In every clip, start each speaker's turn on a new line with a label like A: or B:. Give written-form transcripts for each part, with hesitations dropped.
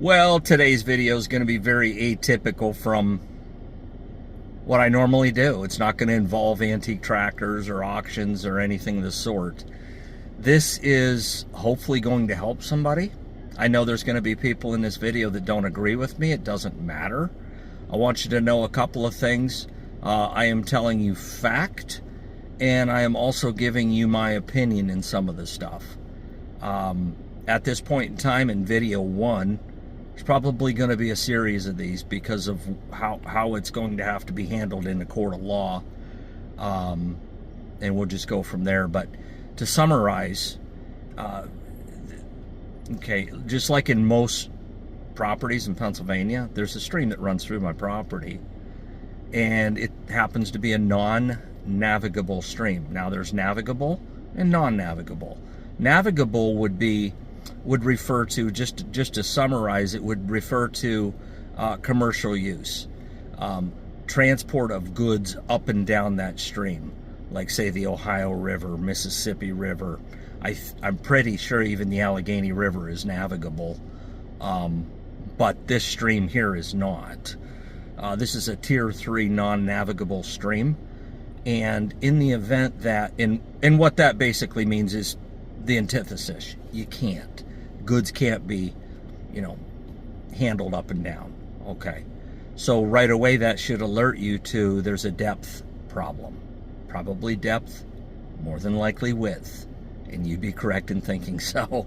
A: Well, today's video is going to be very atypical from what I normally do. It's not going to involve antique tractors or auctions or anything of the sort. This is hopefully going to help somebody. I know there's going to be people in this video that don't agree with me. It doesn't matter. I want you to know a couple of things. I am telling you fact, and I am also giving you my opinion in some of the stuff. At this point in time in video 1, it's probably going to be a series of these because of how it's going to have to be handled in the court of law. And we'll just go from there. But to summarize, okay, just like in most properties in Pennsylvania, there's a stream that runs through my property, and it happens to be a non-navigable stream. Now there's navigable and non-navigable. Navigable would refer to, just to summarize, it would refer to commercial use, transport of goods up and down that stream, like say the Ohio River, Mississippi River. I'm pretty sure even the Allegheny River is navigable, but this stream here is not. This is a tier 3 non-navigable stream, and in the event that, and what that basically means is the antithesis. You can't. Goods can't be, handled up and down. Okay. So right away that should alert you to there's a depth problem. Probably depth, more than likely width. And you'd be correct in thinking so.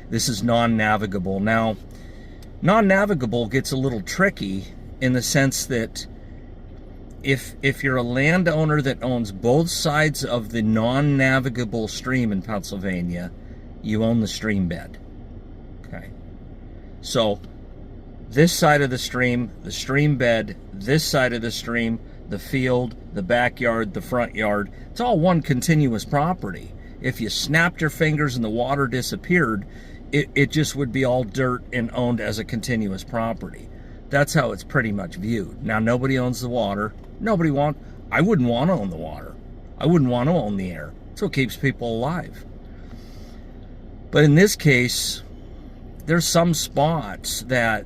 A: This is non-navigable. Now, non-navigable gets a little tricky in the sense that if you're a landowner that owns both sides of the non-navigable stream in Pennsylvania, you own the stream bed. Okay. So this side of the stream bed, this side of the stream, the field, the backyard, the front yard, it's all one continuous property. If you snapped your fingers and the water disappeared, it just would be all dirt and owned as a continuous property. That's how it's pretty much viewed. Now, nobody owns the water. I wouldn't want to own the water. I wouldn't want to own the air. It's what keeps people alive. But in this case, there's some spots that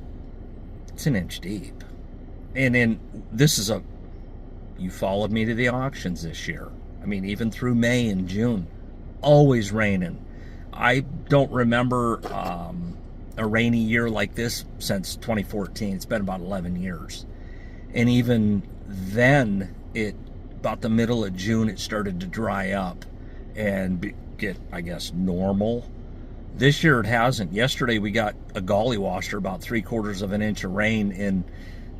A: it's an inch deep. And you followed me to the auctions this year. I mean, even through May and June, always raining. I don't remember a rainy year like this since 2014. It's been about 11 years. And even then, about the middle of June, it started to dry up and get, I guess, normal. This year it hasn't. Yesterday we got a golly washer, about 3/4 of an inch of rain in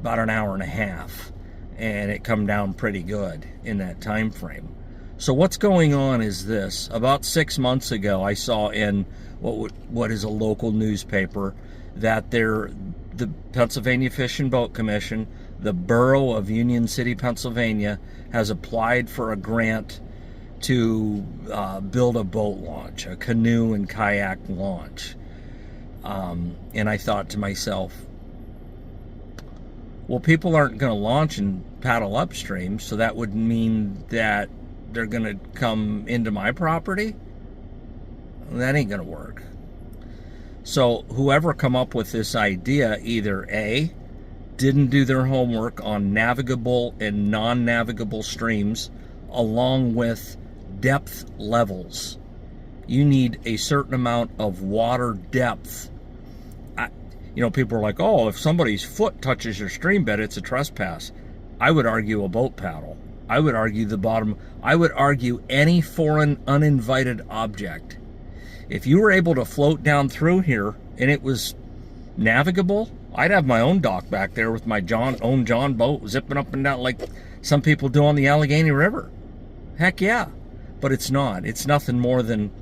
A: about an hour and a half. And it come down pretty good in that time frame. So what's going on is this. About 6 months ago, I saw in what is a local newspaper that the Pennsylvania Fish and Boat Commission, the borough of Union City, Pennsylvania, has applied for a grant to build a boat launch, a canoe and kayak launch. And I thought to myself, well, people aren't going to launch and paddle upstream, so that would mean that they're going to come into my property? That ain't going to work. So whoever come up with this idea either A, didn't do their homework on navigable and non-navigable streams, along with depth levels. You need a certain amount of water depth. People are like, oh, if somebody's foot touches your stream bed, it's a trespass. I would argue a boat paddle. I would argue the bottom. I would argue any foreign uninvited object. If you were able to float down through here and it was navigable, I'd have my own dock back there with my own John boat zipping up and down like some people do on the Allegheny River. Heck yeah. But it's not. It's nothing more than,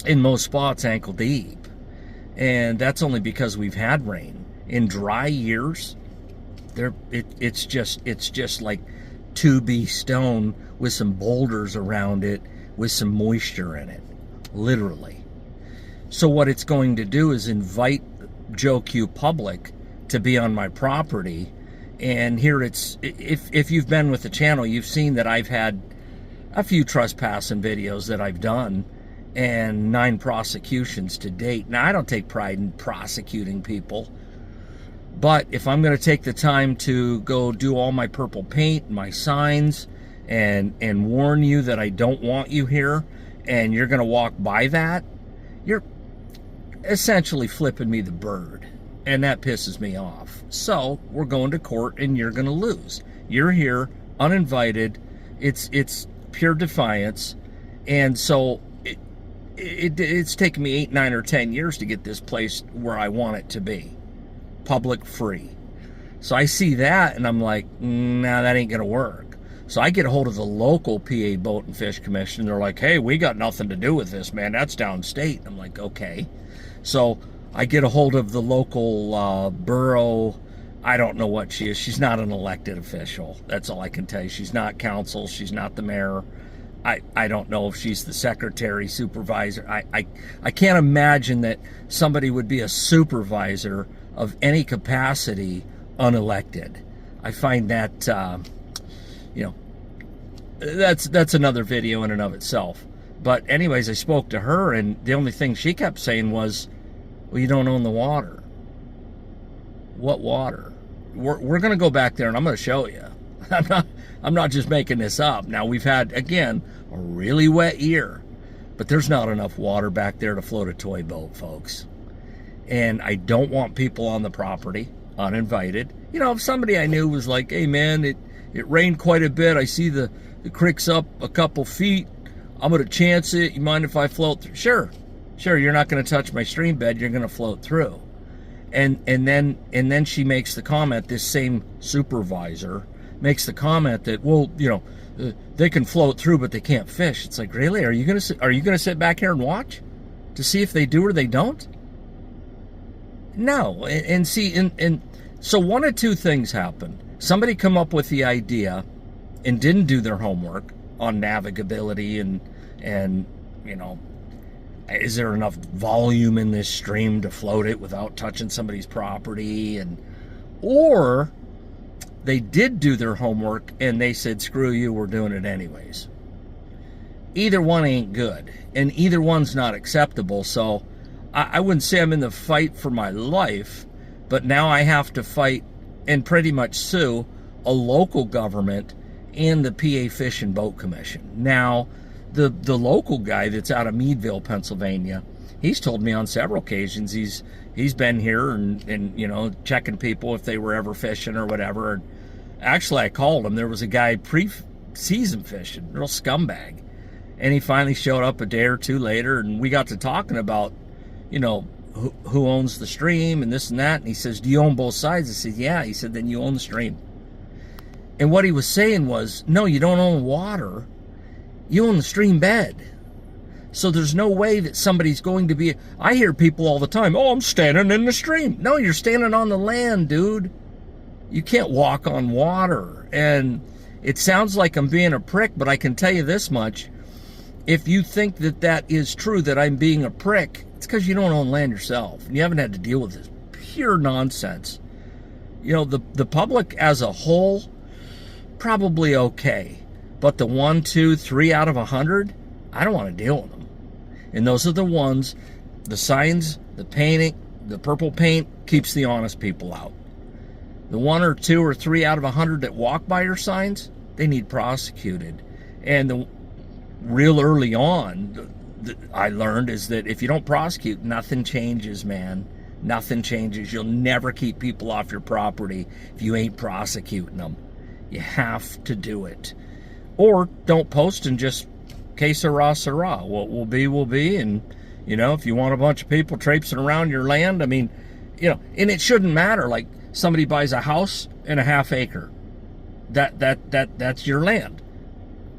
A: in most spots, ankle deep. And that's only because we've had rain. In dry years, it's just like 2B stone with some boulders around it with some moisture in it, literally. So what it's going to do is invite Joe Q public to be on my property. And here if you've been with the channel, you've seen that I've had a few trespassing videos that I've done, and 9 prosecutions to date. Now, I don't take pride in prosecuting people, but if I'm going to take the time to go do all my purple paint, my signs, and warn you that I don't want you here, and you're going to walk by that, you're essentially flipping me the bird, and that pisses me off. So we're going to court, and you're going to lose. You're here uninvited. It's pure defiance, and so it's taken me 8, 9, or 10 years to get this place where I want it to be, public free. So I see that, and I'm like, nah, that ain't gonna work. So I get a hold of the local PA Boat and Fish Commission. They're like, hey, we got nothing to do with this, man. That's downstate. I'm like, okay. So I get a hold of the local borough. I don't know what she is. She's not an elected official. That's all I can tell you. She's not council. She's not the mayor. I don't know if she's the secretary, supervisor. I can't imagine that somebody would be a supervisor of any capacity unelected. I find that, that's another video in and of itself. But anyways, I spoke to her, and the only thing she kept saying was, well, you don't own the water. What water? We're going to go back there, and I'm going to show you. I'm not just making this up. Now, we've had, again, a really wet year, but there's not enough water back there to float a toy boat, folks. And I don't want people on the property uninvited. You know, if somebody I knew was like, hey, man, it rained quite a bit. I see the creek's up a couple feet. I'm going to chance it. You mind if I float through? Sure, you're not going to touch my stream bed. You're going to float through. And then she makes the comment, this same supervisor makes the comment that, well, they can float through, but they can't fish. It's like, really? Are you gonna sit back here and watch to see if they do or they don't? No. And see, and so one of two things happened. Somebody come up with the idea and didn't do their homework on navigability and is there enough volume in this stream to float it without touching somebody's property, or they did do their homework and they said, screw you, we're doing it anyways. Either one ain't good, and either one's not acceptable. So I wouldn't say I'm in the fight for my life, but now I have to fight and pretty much sue a local government and the PA Fish and Boat Commission. Now, the local guy that's out of Meadville, Pennsylvania, he's told me on several occasions he's been here and checking people if they were ever fishing or whatever. And actually, I called him. There was a guy pre-season fishing, real scumbag. And he finally showed up a day or two later, and we got to talking about, who owns the stream and this and that. And he says, do you own both sides? I said, yeah. He said, then you own the stream. And what he was saying was, no, you don't own water. You own the stream bed. So there's no way that somebody's going to be... I hear people all the time, oh, I'm standing in the stream. No, you're standing on the land, dude. You can't walk on water. And it sounds like I'm being a prick, but I can tell you this much. If you think that is true, that I'm being a prick, it's because you don't own land yourself. And you haven't had to deal with this pure nonsense. The public as a whole, probably okay. But the 1, 2, 3 out of 100, I don't want to deal with them. And those are the ones, the signs, the painting, the purple paint keeps the honest people out. The 1 or 2 or 3 out of 100 that walk by your signs, they need prosecuted. And real early on, I learned is that if you don't prosecute, nothing changes, man. Nothing changes. You'll never keep people off your property if you ain't prosecuting them. You have to do it. Or don't post and just que sera, sera. What will be, will be. And, if you want a bunch of people traipsing around your land, and it shouldn't matter. Like, somebody buys a house and a half acre. That's your land.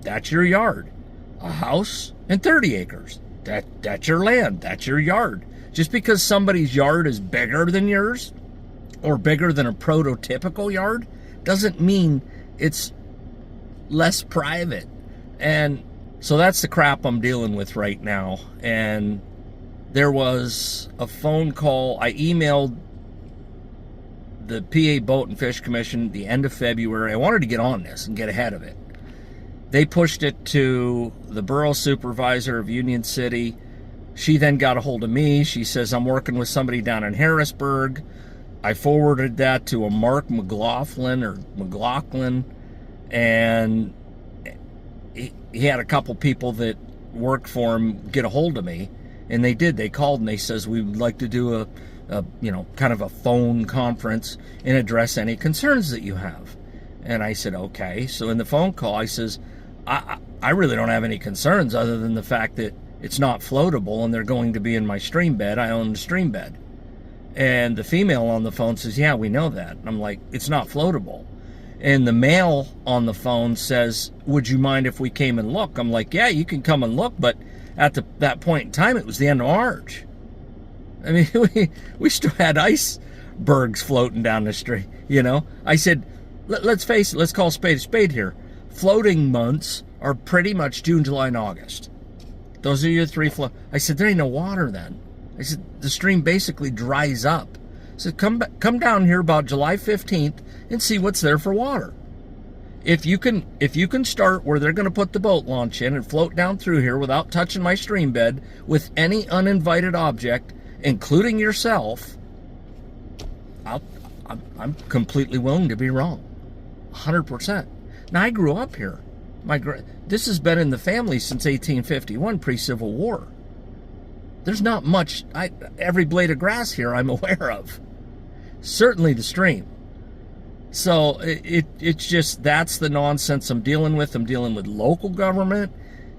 A: That's your yard. A house and 30 acres. That's your land. That's your yard. Just because somebody's yard is bigger than yours or bigger than a prototypical yard doesn't mean it's less private. And so that's the crap I'm dealing with right now. And there was a phone call. I emailed the PA Boat and Fish Commission the end of February. I wanted to get on this and get ahead of it. They pushed it to the borough supervisor of Union City, She then got a hold of me. She says, I'm working with somebody down in Harrisburg. I forwarded that to a Mark McLaughlin, and he had a couple people that worked for him get a hold of me, and they did. They called and they says, we would like to do a kind of a phone conference and address any concerns that you have. And I said, okay. So in the phone call, I says, I really don't have any concerns other than the fact that it's not floatable and they're going to be in my stream bed. I own the stream bed. And the female on the phone says, yeah, we know that. And I'm like, it's not floatable. And the male on the phone says, would you mind if we came and look? I'm like, yeah, you can come and look. But at that point in time, it was the end of March. I mean, we still had icebergs floating down the street, you know. I said, let's face it, let's call a spade here. Floating months are pretty much June, July, and August. Those are your three I said, there ain't no water then. I said, the stream basically dries up. I said, come down here about July 15th and see what's there for water. If you can start where they're going to put the boat launch in and float down through here without touching my stream bed with any uninvited object, including yourself, I'm completely willing to be wrong. 100%. Now, I grew up here. This has been in the family since 1851, pre-Civil War. There's not much, every blade of grass here I'm aware of. Certainly the stream. So it's just, that's the nonsense I'm dealing with. I'm dealing with local government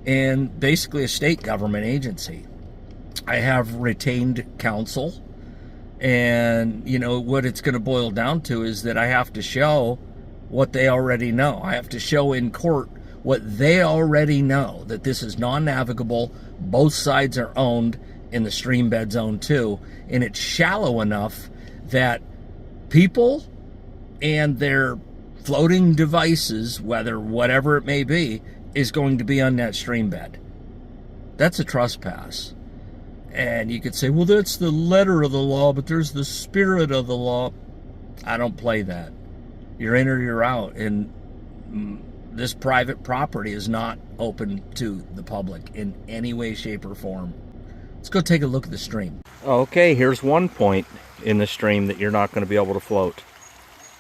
A: and basically a state government agency. I have retained counsel, and you know what it's going to boil down to is that I have to show what they already know. I have to show in court what they already know, that this is non-navigable, both sides are owned, in the stream bed zone too, and it's shallow enough that people and their floating devices, whatever it may be, is going to be on that stream bed. That's a trespass. And you could say, well, that's the letter of the law, but there's the spirit of the law. I don't play that. You're in or you're out. And this private property is not open to the public in any way, shape, or form. Let's go take a look at the stream. Okay, here's one point in the stream that you're not going to be able to float.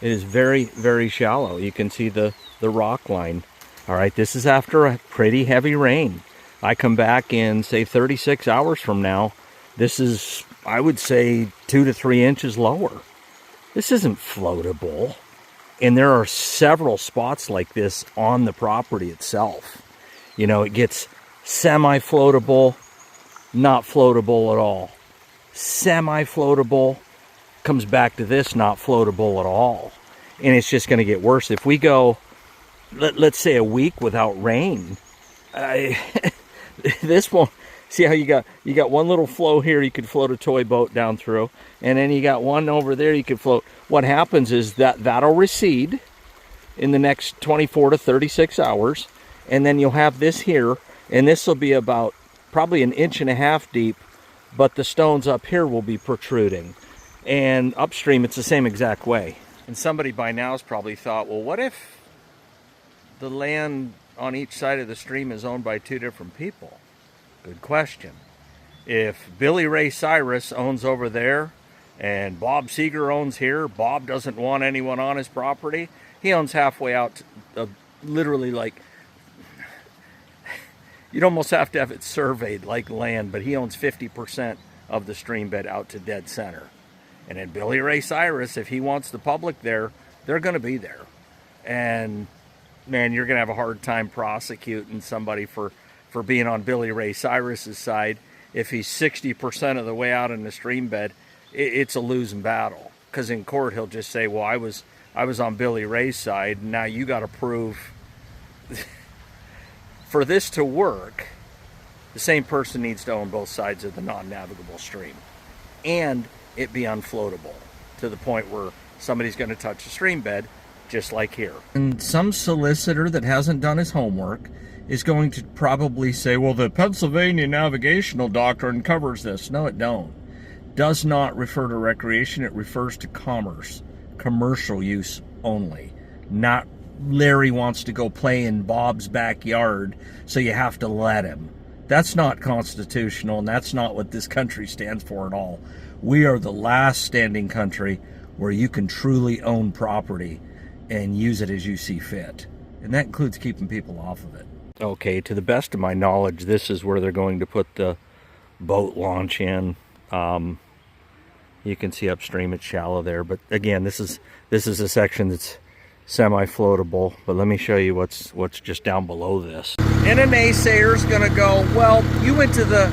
A: It is very, very shallow. You can see the rock line. All right, this is after a pretty heavy rain. I come back in, say, 36 hours from now. This is, I would say, 2 to 3 inches lower. This isn't floatable. And there are several spots like this on the property itself. You know, it gets semi-floatable, not floatable at all. Semi-floatable, comes back to this, not floatable at all. And it's just going to get worse. If we go, let's say, a week without rain, this won't. See how you got one little flow here you could float a toy boat down through, and then you got one over there you could float. What happens is that'll recede in the next 24 to 36 hours, and then you'll have this here, and this will be about probably 1.5 inches deep, but the stones up here will be protruding. And upstream it's the same exact way. And somebody by now has probably thought, well, what if the land on each side of the stream is owned by 2 different people? Good question. If Billy Ray Cyrus owns over there and Bob Seeger owns here, Bob doesn't want anyone on his property. He owns halfway out, literally, like, you'd almost have to have it surveyed like land, but he owns 50% of the stream bed out to dead center. And then Billy Ray Cyrus, if he wants the public there, they're going to be there. And man, you're going to have a hard time prosecuting somebody for being on Billy Ray Cyrus's side. If he's 60% of the way out in the stream bed, it's a losing battle. Because in court, he'll just say, well, I was on Billy Ray's side, and now you got to prove. For this to work, the same person needs to own both sides of the non-navigable stream. And it be unfloatable to the point where somebody's going to touch the stream bed, just like here. And some solicitor that hasn't done his homework is going to probably say, well, the Pennsylvania navigational doctrine covers this. No, it don't. Does not refer to recreation. It refers to commerce, commercial use only. Not Larry wants to go play in Bob's backyard, so you have to let him. That's not constitutional, and that's not what this country stands for at all. We are the last standing country where you can truly own property and use it as you see fit. And that includes keeping people off of it. Okay, to the best of my knowledge, this is where they're going to put the boat launch in. You can see upstream it's shallow there, but again, this is a section that's semi-floatable. But let me show you what's just down below this. And a naysayer's gonna go, well, you went to the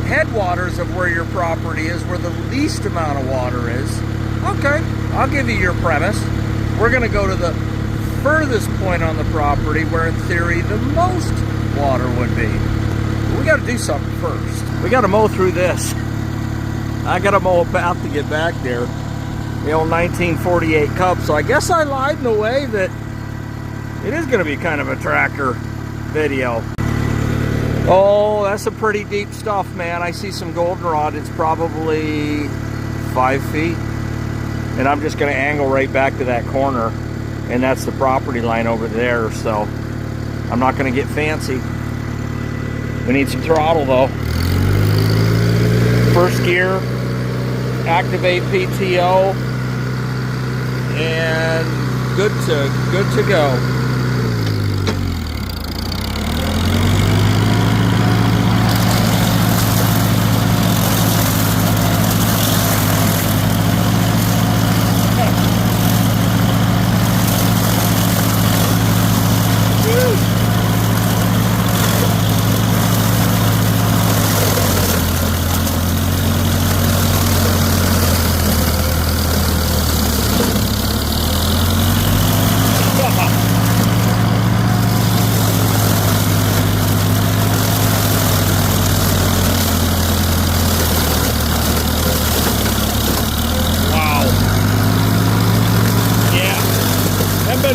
A: headwaters of where your property is, where the least amount of water is. Okay, I'll give you your premise. We're gonna go to the furthest point on the property where in theory the most water would be. But we gotta do something first. We gotta mow through this. I gotta mow a path to get back there. The old 1948 Cub, so I guess I lied in a way that it is gonna be kind of a tractor video. Oh, that's some pretty deep stuff, man. I see some goldenrod. It's probably 5 feet. And I'm just gonna angle right back to that corner, and that's the property line over there, so I'm not gonna get fancy. We need some throttle though. First gear, activate PTO, and good to go.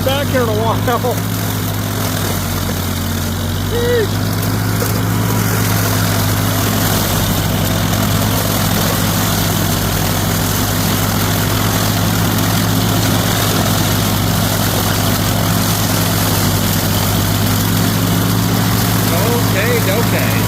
A: Back here in a while. Okay.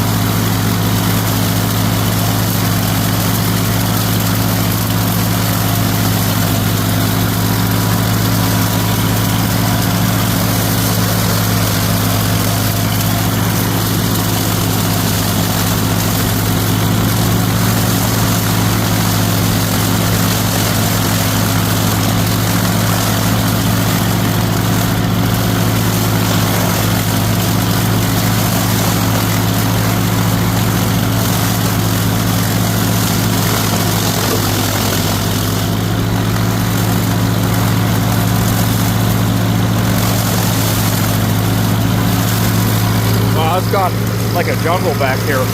A: It's got like a jungle back here.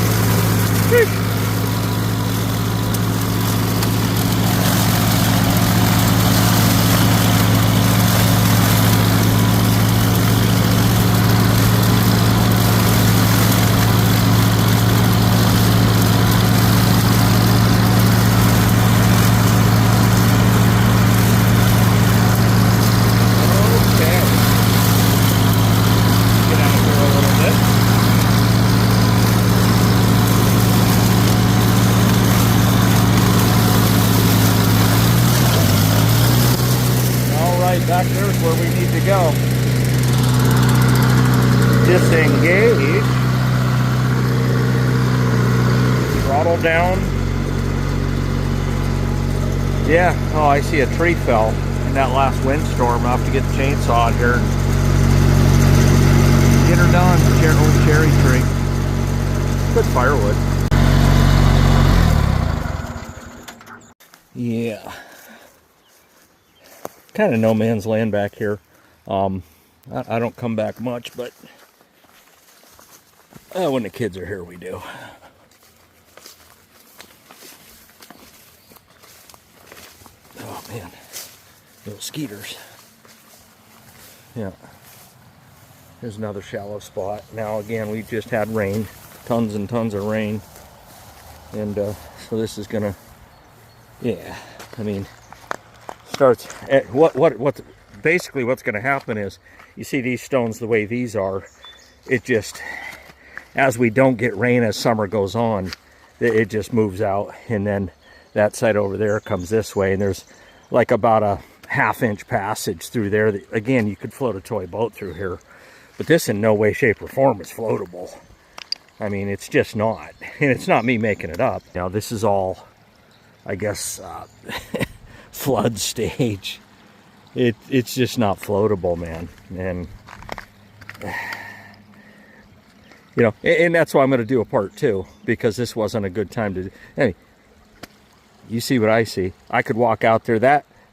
A: Back there's where we need to go. Disengage. Throttle down. Yeah, oh, I see a tree fell in that last windstorm. I'll have to get the chainsaw out here and get her done. Old cherry tree. Good firewood. Yeah. Kind of no man's land back here. I don't come back much, but when the kids are here, we do. Oh man, those skeeters. Yeah. Here's another shallow spot. Now again, we just had rain, tons and tons of rain, and so this is gonna, yeah. I mean. Starts at basically what's going to happen is, you see these stones the way these are, it just as we don't get rain as summer goes on, it just moves out. And then that side over there comes this way, and there's like about a half-inch passage through there that, again, you could float a toy boat through here. But this in no way, shape, or form is floatable. I mean, it's just not. And it's not me making it up. Now, this is all, I guess, flood stage. It's just not floatable, man. And, you know, and that's why I'm going to do a part 2, because this wasn't a good time to do. Anyway, you see what I see. I could walk out there.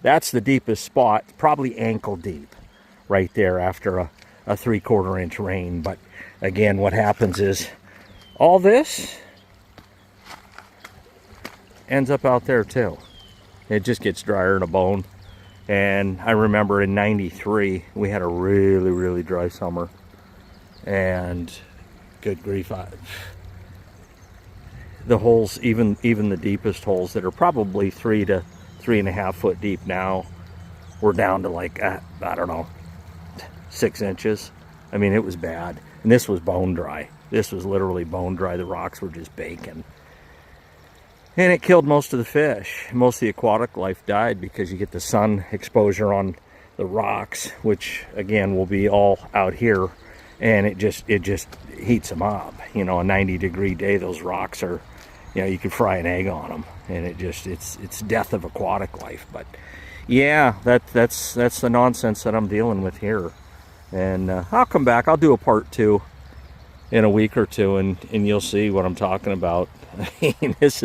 A: That's the deepest spot, probably ankle deep right there after a 3/4 inch rain. But again, what happens is all this ends up out there too. It just gets drier than a bone. And I remember in '93 we had a really, really dry summer, and good grief, the holes, even the deepest holes that are probably 3 to 3.5 foot deep now, were down to like I don't know, 6 inches. I mean, it was bad. And this was bone dry. This was literally bone dry. The rocks were just baking. And it killed most of the fish. Most of the aquatic life died because you get the sun exposure on the rocks, which again will be all out here, and it just heats them up. You know, a 90-degree day, those rocks are, you know, you could fry an egg on them, and it's death of aquatic life. But yeah, that's the nonsense that I'm dealing with here. And I'll come back. I'll do a part 2 in a week or two, and you'll see what I'm talking about. I mean, it's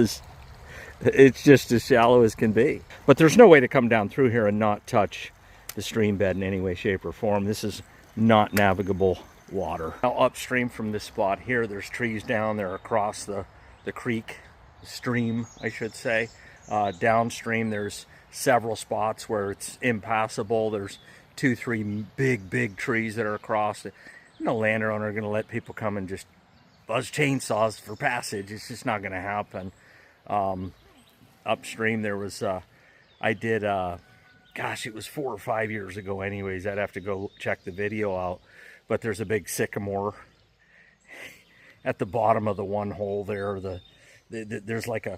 A: just as shallow as can be. But there's no way to come down through here and not touch the stream bed in any way, shape, or form. This is not navigable water. Now, upstream from this spot here, there's trees down there across the creek, stream, I should say. Downstream, there's several spots where it's impassable. There's 2-3 big trees that are across it. No landowner are going to let people come and just buzz chainsaws for passage. It's just not going to happen. Upstream, there was, I did, gosh, it was 4 or 5 years ago anyways. I'd have to go check the video out. But there's a big sycamore at the bottom of the one hole there. There's like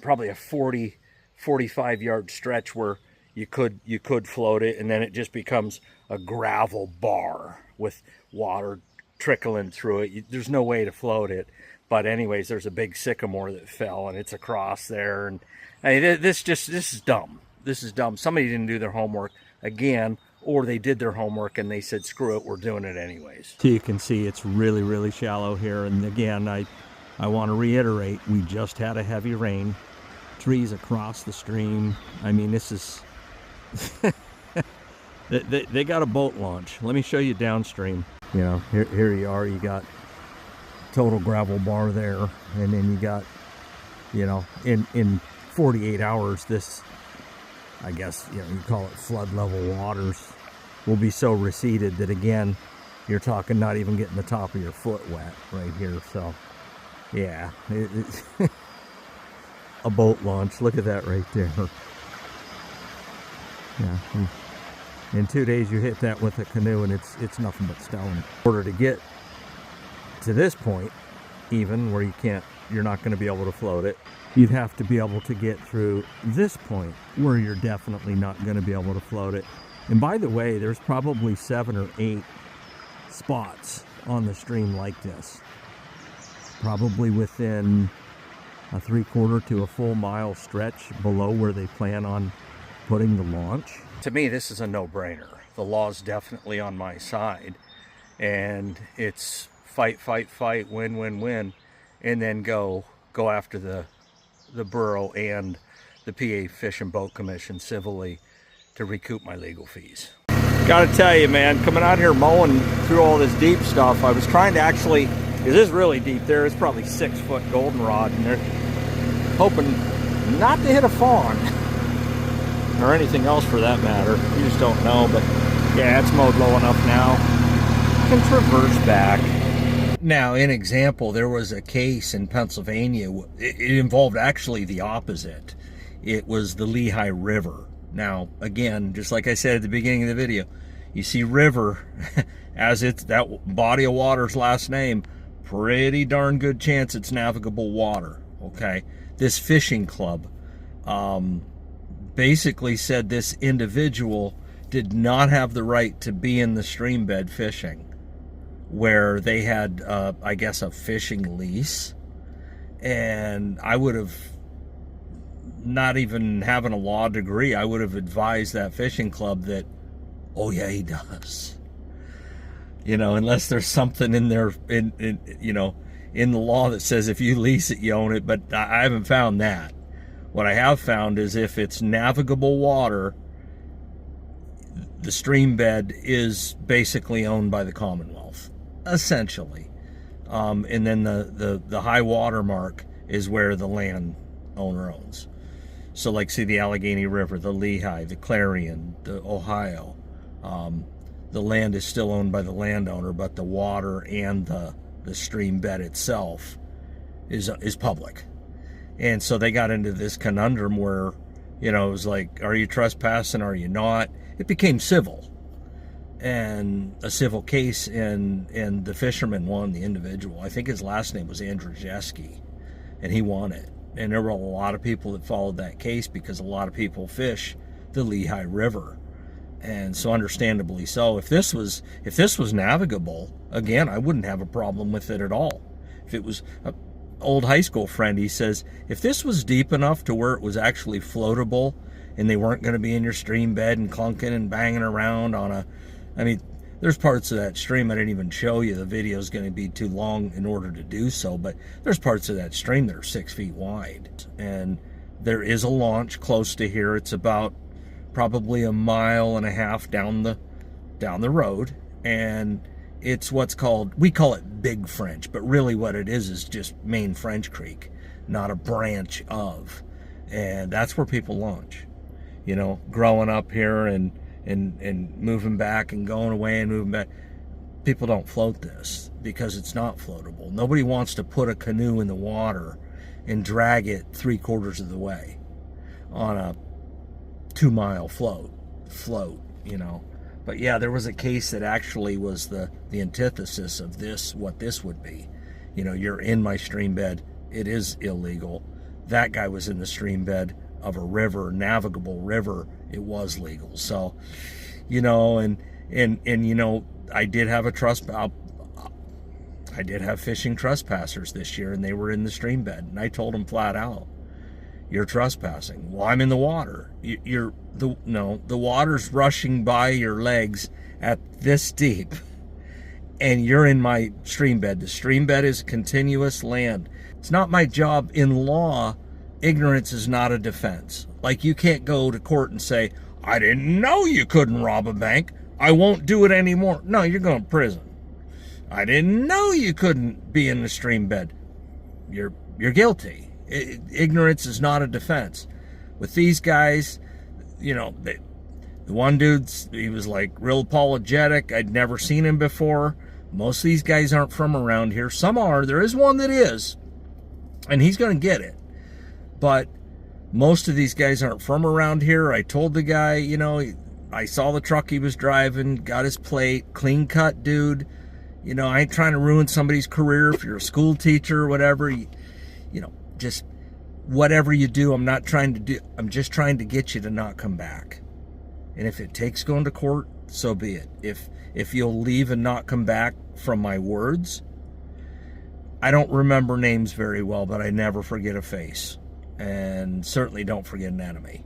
A: probably a 45 yard stretch where you could float it, and then it just becomes a gravel bar with water trickling through it. There's no way to float it. But anyways, there's a big sycamore that fell, and it's across there. And I mean, this is dumb. This is dumb. Somebody didn't do their homework again, or they did their homework and they said, screw it, we're doing it anyways. So you can see it's really, really shallow here. And again, I want to reiterate, we just had a heavy rain. Trees across the stream. I mean, this is... they got a boat launch. Let me show you downstream. You know, here you are. You got total gravel bar there, and then you got, you know, in 48 hours, this, I guess, you know, you call it flood level waters, will be so receded that, again, you're talking not even getting the top of your foot wet right here. So yeah, a boat launch. Look at that right there. Yeah, in 2 days you hit that with a canoe, and it's nothing but stone. In order to get to this point, even where you're not going to be able to float it, you'd have to be able to get through this point where you're definitely not going to be able to float it. And by the way, there's probably 7 or 8 spots on the stream like this, probably within a 3/4 to a full mile stretch below where they plan on putting the launch. To me, this is a no-brainer. The law's definitely on my side, and it's fight, win, and then go after the borough and the PA Fish and Boat Commission civilly to recoup my legal fees. Gotta tell you, man, coming out here mowing through all this deep stuff, I was trying to actually, because this is really deep there, it's probably 6-foot goldenrod, and they're hoping not to hit a fawn or anything else for that matter. You just don't know. But yeah, it's mowed low enough now. You can traverse back. Now, in example, there was a case in Pennsylvania. It involved actually the opposite. It was the Lehigh River. Now, again, just like I said at the beginning of the video, you see river as it's that body of water's last name, pretty darn good chance it's navigable water, okay? This fishing club basically said this individual did not have the right to be in the stream bed fishing, where they had, I guess, a fishing lease. And I would have, not even having a law degree, I would have advised that fishing club that, oh yeah, he does. You know, unless there's something in there, in the law that says if you lease it, you own it. But I haven't found that. What I have found is if it's navigable water, the stream bed is basically owned by the Commonwealth, essentially. And then the high water mark is where the land owner owns. So like, see, the Allegheny River, the Lehigh, the Clarion, the Ohio, the land is still owned by the landowner, but the water and the stream bed itself is public. And so they got into this conundrum where, it was like, are you trespassing? Are you not? It became civil, and a civil case, and the fisherman won, the individual. I think his last name was Andrzejewski, and he won it. And there were a lot of people that followed that case because a lot of people fish the Lehigh River. And so understandably so. If this was navigable, again, I wouldn't have a problem with it at all. If it was an old high school friend, he says, if this was deep enough to where it was actually floatable and they weren't going to be in your stream bed and clunking and banging around there's parts of that stream I didn't even show you. The video is going to be too long in order to do so, but there's parts of that stream that are 6 feet wide. And there is a launch close to here. It's about probably 1.5 miles down the road, and it's what's called, we call it Big French, but really what it is just Main French Creek, not a branch of. And that's where people launch. Growing up here and moving back and going away and moving back, people don't float this because it's not floatable. Nobody wants to put a canoe in the water and drag it 3/4 of the way on a 2-mile float. But yeah, there was a case that actually was the antithesis of this, what this would be. You're in my stream bed, it is illegal. That guy was in the stream bed of a river, navigable river, it was legal. So, and I did have I did have fishing trespassers this year, and they were in the stream bed, and I told them flat out, you're trespassing. Well, I'm in the water. The water's rushing by your legs at this deep, and you're in my stream bed. The stream bed is continuous land. It's not my job. In law, ignorance is not a defense. Like, you can't go to court and say, I didn't know you couldn't rob a bank, I won't do it anymore. No, you're going to prison. I didn't know you couldn't be in the stream bed. You're guilty. Ignorance is not a defense. With these guys, the one dude, he was like real apologetic. I'd never seen him before. Most of these guys aren't from around here. Some are. There is one that is, and he's going to get it. But most of these guys aren't from around here. I told the guy, I saw the truck he was driving, got his plate, clean cut dude. I ain't trying to ruin somebody's career. If you're a school teacher or whatever, just whatever you do, I'm just trying to get you to not come back. And if it takes going to court, so be it. If you'll leave and not come back from my words, I don't remember names very well, but I never forget a face. And certainly don't forget an enemy.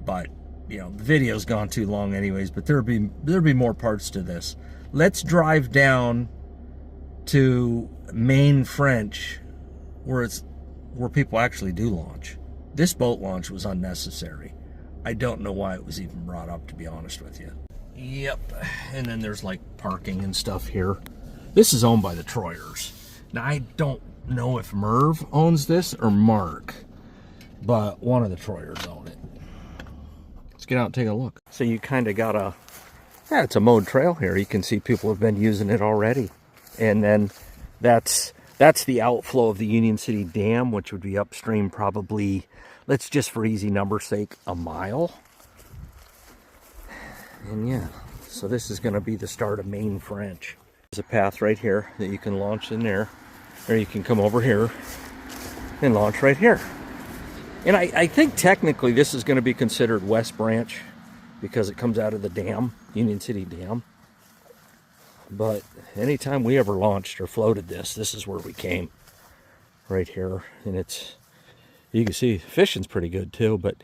A: But, the video's gone too long anyways, but there'll be more parts to this. Let's drive down to Main French, where people actually do launch. This boat launch was unnecessary. I don't know why it was even brought up, to be honest with you. Yep. And then there's like parking and stuff here. This is owned by the Troyers. Now, I don't know if Merv owns this or Mark, but one of the Troyers own it. Let's get out and take a look. So you kind of got it's a mowed trail here. You can see people have been using it already. And then that's the outflow of the Union City Dam, which would be upstream probably, let's just for easy number's sake, 1 mile. And yeah, so this is going to be the start of Main French. a path right here that you can launch in there, or you can come over here and launch right here. And I think technically this is going to be considered West Branch because it comes out of the dam, Union City Dam. But anytime we ever launched or floated this is where we came, right here. And it's, you can see fishing's pretty good too. But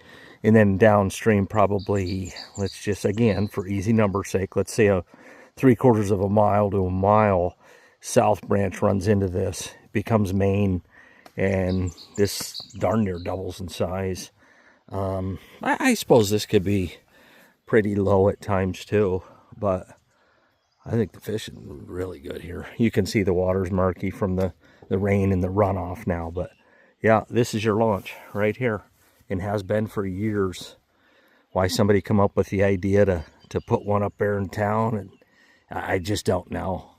A: and then downstream, probably, let's just, again, for easy number's sake, let's say a 3/4 of a mile to a mile, South Branch runs into this, becomes Main, and this darn near doubles in size. I suppose this could be pretty low at times too, but I think the fishing is really good here. You can see the water's murky from the rain and the runoff now, but yeah, this is your launch right here, and has been for years. Why somebody come up with the idea to put one up there in town, and I just don't know.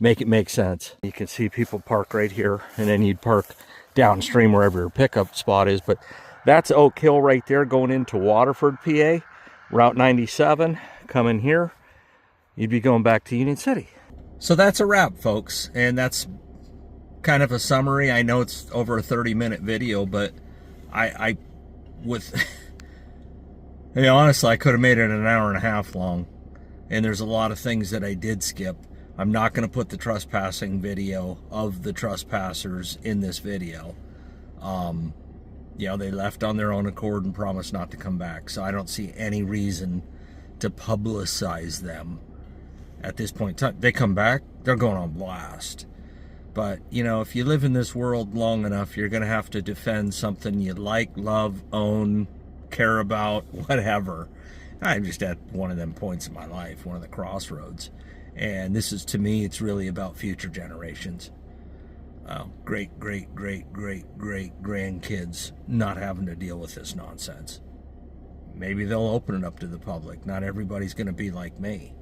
A: Make it make sense. You can see people park right here, and then you'd park downstream wherever your pickup spot is. But that's Oak Hill right there going into Waterford, PA. Route 97 coming here. You'd be going back to Union City. So that's a wrap, folks, and that's kind of a summary. I know it's over a 30-minute video, but I with you know, honestly, I could have made it an hour and a half long, and there's a lot of things that I did skip. I'm not going to put the trespassing video of the trespassers in this video. You know, they left on their own accord and promised not to come back, so I don't see any reason to publicize them at this point in time. They come back, they're going on blast. But, you know, if you live in this world long enough, you're going to have to defend something you like, love, own, care about, whatever. I'm just at one of them points in my life, one of the crossroads. And this is, to me, it's really about future generations. Great grandkids not having to deal with this nonsense. Maybe they'll open it up to the public. Not everybody's going to be like me.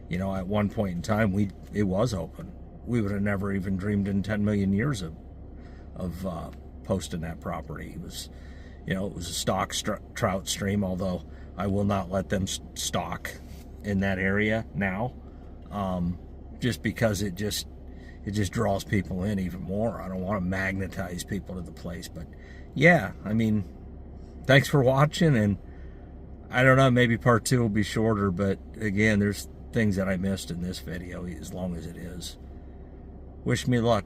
A: You know, at one point in time, it was open. We would have never even dreamed in 10 million years of posting that property. It was, you know, it was a stock trout stream, although I will not let them stock in that area now, just because it just draws people in even more. I don't want to magnetize people to the place, but yeah, I mean, thanks for watching, and I don't know, maybe part 2 will be shorter, but again, there's things that I missed in this video, as long as it is. Wish me luck.